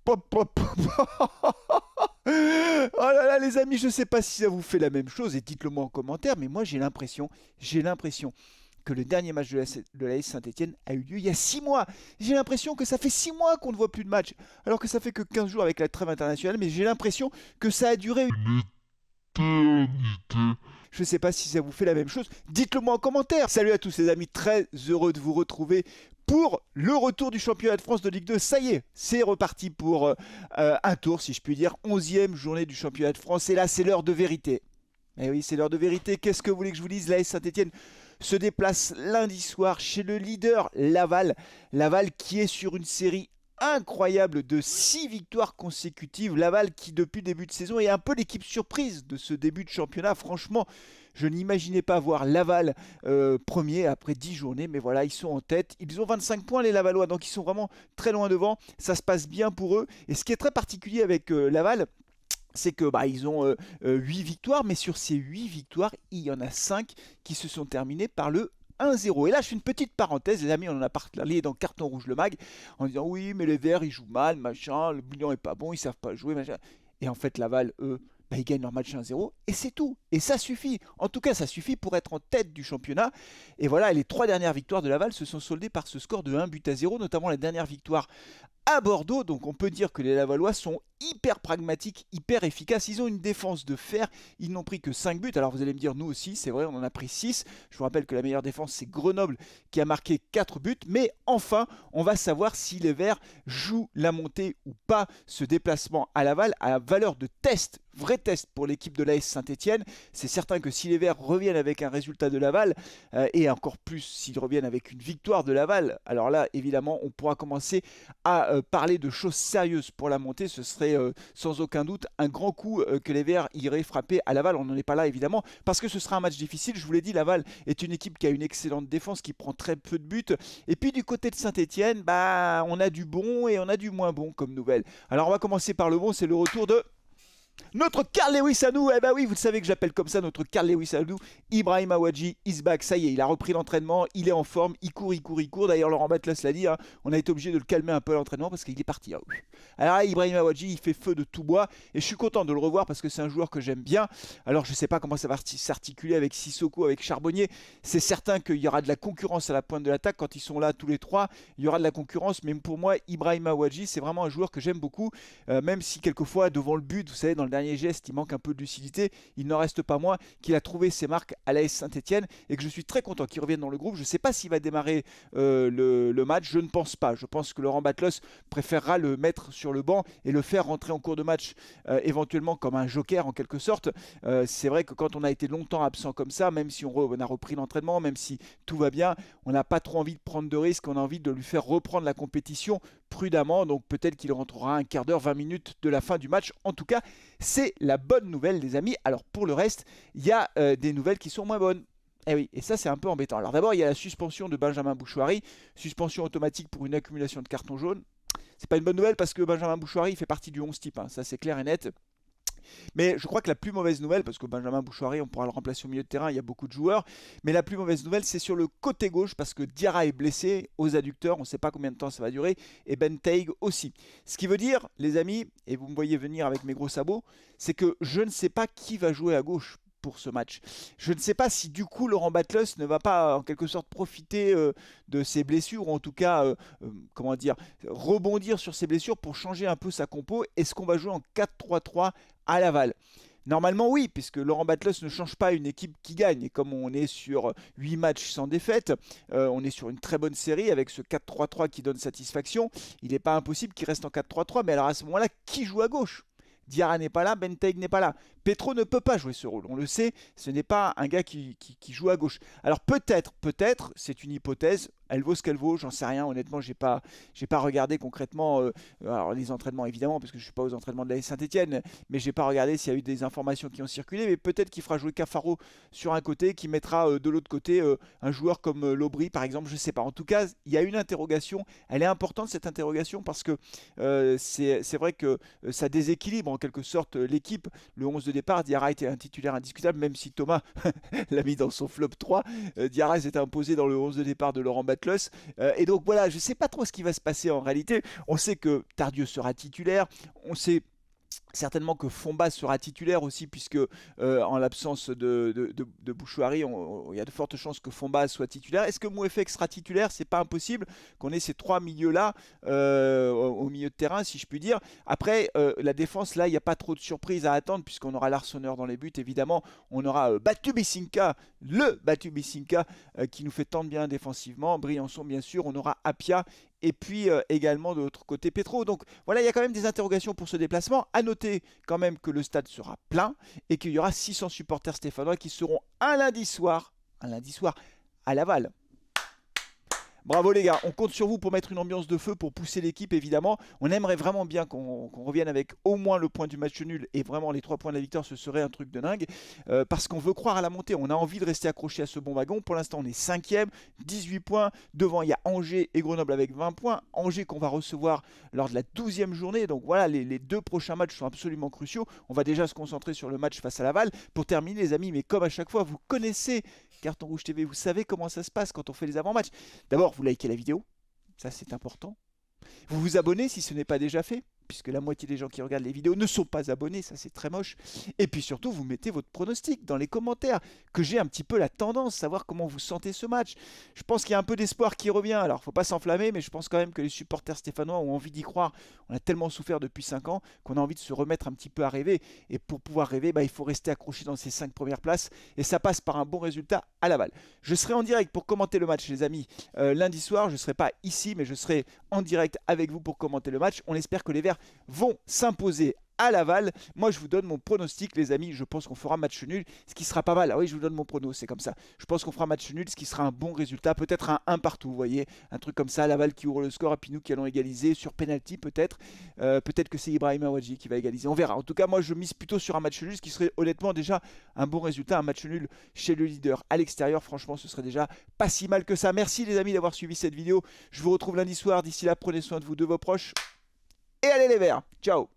pop, pop, pop. Oh là là, les amis, je sais pas si ça vous fait la même chose et dites-le moi en commentaire, mais moi j'ai l'impression que le dernier match de l'AS Saint-Etienne a eu lieu il y a 6 mois. J'ai l'impression que ça fait 6 mois qu'on ne voit plus de match, alors que ça fait que 15 jours avec la trêve internationale, mais j'ai l'impression que ça a duré une éternité. Je ne sais pas si ça vous fait la même chose. Dites-le moi en commentaire. Salut à tous les amis, très heureux de vous retrouver pour le retour du championnat de France de Ligue 2. Ça y est, c'est reparti pour un tour, si je puis dire. 11e journée du championnat de France. Et là, c'est l'heure de vérité. Eh oui, c'est l'heure de vérité. Qu'est-ce que vous voulez que je vous dise? L'AS Saint-Etienne se déplace lundi soir chez le leader Laval. Laval qui est sur une série incroyable de 6 victoires consécutives. Laval qui depuis le début de saison est un peu l'équipe surprise de ce début de championnat. Franchement, je n'imaginais pas voir Laval premier après 10 journées, mais voilà, ils sont en tête. Ils ont 25 points les Lavallois, donc ils sont vraiment très loin devant. Ça se passe bien pour eux. Et ce qui est très particulier avec Laval, c'est que ils ont 8 victoires, mais sur ces 8 victoires, il y en a 5 qui se sont terminées par le 1-0. Et là, je fais une petite parenthèse, les amis, on en a parlé dans Carton Rouge le mag, en disant oui, mais les Verts, ils jouent mal, machin, le bilan est pas bon, ils savent pas jouer, machin. Et en fait, Laval, eux, ils gagnent leur match 1-0, et c'est tout. Et ça suffit. En tout cas, ça suffit pour être en tête du championnat. Et voilà, les 3 dernières victoires de Laval se sont soldées par ce score de 1-0, notamment la dernière victoire à Bordeaux. Donc on peut dire que les Lavallois sont hyper pragmatiques, hyper efficaces. Ils ont une défense de fer. Ils n'ont pris que 5 buts. Alors vous allez me dire, nous aussi, c'est vrai, on en a pris 6. Je vous rappelle que la meilleure défense, c'est Grenoble qui a marqué 4 buts. Mais enfin, on va savoir si les Verts jouent la montée ou pas. Ce déplacement à Laval a valeur de test, vrai test pour l'équipe de l'AS Saint-Etienne. C'est certain que si les Verts reviennent avec un résultat de Laval, et encore plus s'ils reviennent avec une victoire de Laval, alors là, évidemment, on pourra commencer à parler de choses sérieuses pour la montée. Ce serait sans aucun doute un grand coup que les Verts iraient frapper à Laval. On n'en est pas là évidemment parce que ce sera un match difficile. Je vous l'ai dit, Laval est une équipe qui a une excellente défense, qui prend très peu de buts. Et puis du côté de Saint-Etienne, on a du bon et on a du moins bon comme nouvelle. Alors on va commencer par le bon, c'est le retour de notre Carl Lewis à nous. Eh ben oui, vous savez que j'appelle comme ça notre Carl Lewis à nous. Ibrahim Awadji is back. Ça y est, il a repris l'entraînement, il est en forme, il court, il court, il court. D'ailleurs, Laurent Batles l'a dit, hein, on a été obligé de le calmer un peu à l'entraînement parce qu'il est parti. Hein. Alors là, Ibrahim Awadji, il fait feu de tout bois et je suis content de le revoir parce que c'est un joueur que j'aime bien. Alors, je sais pas comment ça va s'articuler avec Sissoko, avec Charbonnier. C'est certain qu'il y aura de la concurrence à la pointe de l'attaque quand ils sont là tous les trois. Il y aura de la concurrence, mais pour moi, Ibrahim Awadji, c'est vraiment un joueur que j'aime beaucoup, même si quelquefois devant le but, vous savez, dans le dernier geste, il manque un peu de lucidité. Il n'en reste pas moins qu'il a trouvé ses marques à l'AS Saint-Etienne et que je suis très content qu'il revienne dans le groupe. Je ne sais pas s'il va démarrer le match, je ne pense pas. Je pense que Laurent Batlos préférera le mettre sur le banc et le faire rentrer en cours de match éventuellement comme un joker en quelque sorte. C'est vrai que quand on a été longtemps absent comme ça, même si on a repris l'entraînement, même si tout va bien, on n'a pas trop envie de prendre de risques, on a envie de lui faire reprendre la compétition prudemment, donc peut-être qu'il rentrera un quart d'heure, 20 minutes de la fin du match. En tout cas, c'est la bonne nouvelle les amis. Alors pour le reste, il y a des nouvelles qui sont moins bonnes. Eh oui, et ça c'est un peu embêtant. Alors d'abord, il y a la suspension de Benjamin Bouchouari, suspension automatique pour une accumulation de cartons jaunes. C'est pas une bonne nouvelle parce que Benjamin Bouchouari fait partie du 11 type, hein. Ça c'est clair et net. Mais je crois que la plus mauvaise nouvelle, parce que Benjamin Bouchouari, on pourra le remplacer au milieu de terrain, il y a beaucoup de joueurs, mais la plus mauvaise nouvelle, c'est sur le côté gauche, parce que Diarra est blessé aux adducteurs, on ne sait pas combien de temps ça va durer, et Ben Teig aussi. Ce qui veut dire, les amis, et vous me voyez venir avec mes gros sabots, c'est que je ne sais pas qui va jouer à gauche pour ce match. Je ne sais pas si du coup Laurent Batles ne va pas en quelque sorte profiter de ses blessures ou en tout cas comment dire rebondir sur ses blessures pour changer un peu sa compo. Est-ce qu'on va jouer en 4-3-3 à Laval? Normalement oui, puisque Laurent Batles ne change pas une équipe qui gagne. Et comme on est sur 8 matchs sans défaite, on est sur une très bonne série avec ce 4-3-3 qui donne satisfaction. Il n'est pas impossible qu'il reste en 4-3-3, mais alors à ce moment-là, qui joue à gauche? Diarra n'est pas là, Benteg n'est pas là. Petro ne peut pas jouer ce rôle, on le sait, ce n'est pas un gars qui joue à gauche. Alors peut-être, c'est une hypothèse, elle vaut ce qu'elle vaut, j'en sais rien, honnêtement, j'ai pas regardé concrètement alors les entraînements évidemment, parce que je ne suis pas aux entraînements de la Saint-Etienne, mais j'ai pas regardé s'il y a eu des informations qui ont circulé, mais peut-être qu'il fera jouer Cafaro sur un côté, qui mettra de l'autre côté un joueur comme Lobry par exemple, je ne sais pas. En tout cas, il y a une interrogation, elle est importante cette interrogation, parce que c'est vrai que ça déséquilibre en quelque sorte l'équipe. Le 11 de départ, Diarra était un titulaire indiscutable, même si Thomas l'a mis dans son flop 3. Diarra s'était imposé dans le 11 de départ de Laurent Batles Douglas. Et donc voilà, je ne sais pas trop ce qui va se passer en réalité. On sait que Tardieu sera titulaire, on sait certainement que Fomba sera titulaire aussi, puisque en l'absence de Bouchouari, il y a de fortes chances que Fomba soit titulaire. Est-ce que Mouefek sera titulaire? C'est pas impossible qu'on ait ces trois milieux-là au milieu de terrain, si je puis dire. Après, la défense, là, il n'y a pas trop de surprises à attendre, puisqu'on aura Larsonneur dans les buts, évidemment. On aura Batu Bissinka, le Batu Bissinka, qui nous fait tant de bien défensivement. Briançon, bien sûr. On aura Apia. Et puis également de l'autre côté Petro. Donc voilà, il y a quand même des interrogations pour ce déplacement. À noter quand même que le stade sera plein et qu'il y aura 600 supporters stéphanois qui seront un lundi soir à Laval. Bravo les gars, on compte sur vous pour mettre une ambiance de feu, pour pousser l'équipe évidemment. On aimerait vraiment bien qu'on revienne avec au moins le point du match nul et vraiment les 3 points de la victoire, ce serait un truc de dingue. Parce qu'on veut croire à la montée, on a envie de rester accroché à ce bon wagon. Pour l'instant on est 5ème, 18 points. Devant il y a Angers et Grenoble avec 20 points. Angers qu'on va recevoir lors de la 12e journée. Donc voilà, les 2 prochains matchs sont absolument cruciaux. On va déjà se concentrer sur le match face à Laval. Pour terminer les amis, mais comme à chaque fois, vous connaissez Carton Rouge TV, vous savez comment ça se passe quand on fait les avant-matchs. D'abord, vous likez la vidéo, ça c'est important. Vous vous abonnez si ce n'est pas déjà fait, puisque la moitié des gens qui regardent les vidéos ne sont pas abonnés, ça c'est très moche. Et puis surtout, vous mettez votre pronostic dans les commentaires, que j'ai un petit peu la tendance, savoir comment vous sentez ce match. Je pense qu'il y a un peu d'espoir qui revient, alors il ne faut pas s'enflammer, mais je pense quand même que les supporters stéphanois ont envie d'y croire. On a tellement souffert depuis 5 ans qu'on a envie de se remettre un petit peu à rêver. Et pour pouvoir rêver, il faut rester accroché dans ces 5 premières places, et ça passe par un bon résultat à Laval. Je serai en direct pour commenter le match les amis, lundi soir, je ne serai pas ici, mais je serai en direct avec vous pour commenter le match. On espère que les Verts vont s'imposer à Laval. Moi je vous donne mon pronostic les amis, je pense qu'on fera match nul, ce qui sera pas mal. Ah oui, je vous donne mon prono, c'est comme ça. Je pense qu'on fera match nul, ce qui sera un bon résultat, peut-être un 1 partout, vous voyez, un truc comme ça, Laval qui ouvre le score et puis nous qui allons égaliser sur penalty peut-être. Peut-être que c'est Ibrahim Awadji qui va égaliser, on verra. En tout cas moi je mise plutôt sur un match nul, ce qui serait honnêtement déjà un bon résultat, un match nul chez le leader à l'extérieur. Franchement ce serait déjà pas si mal que ça. Merci les amis d'avoir suivi cette vidéo, je vous retrouve lundi soir. D'ici là prenez soin de vous, de vos proches, et allez les Verts, ciao.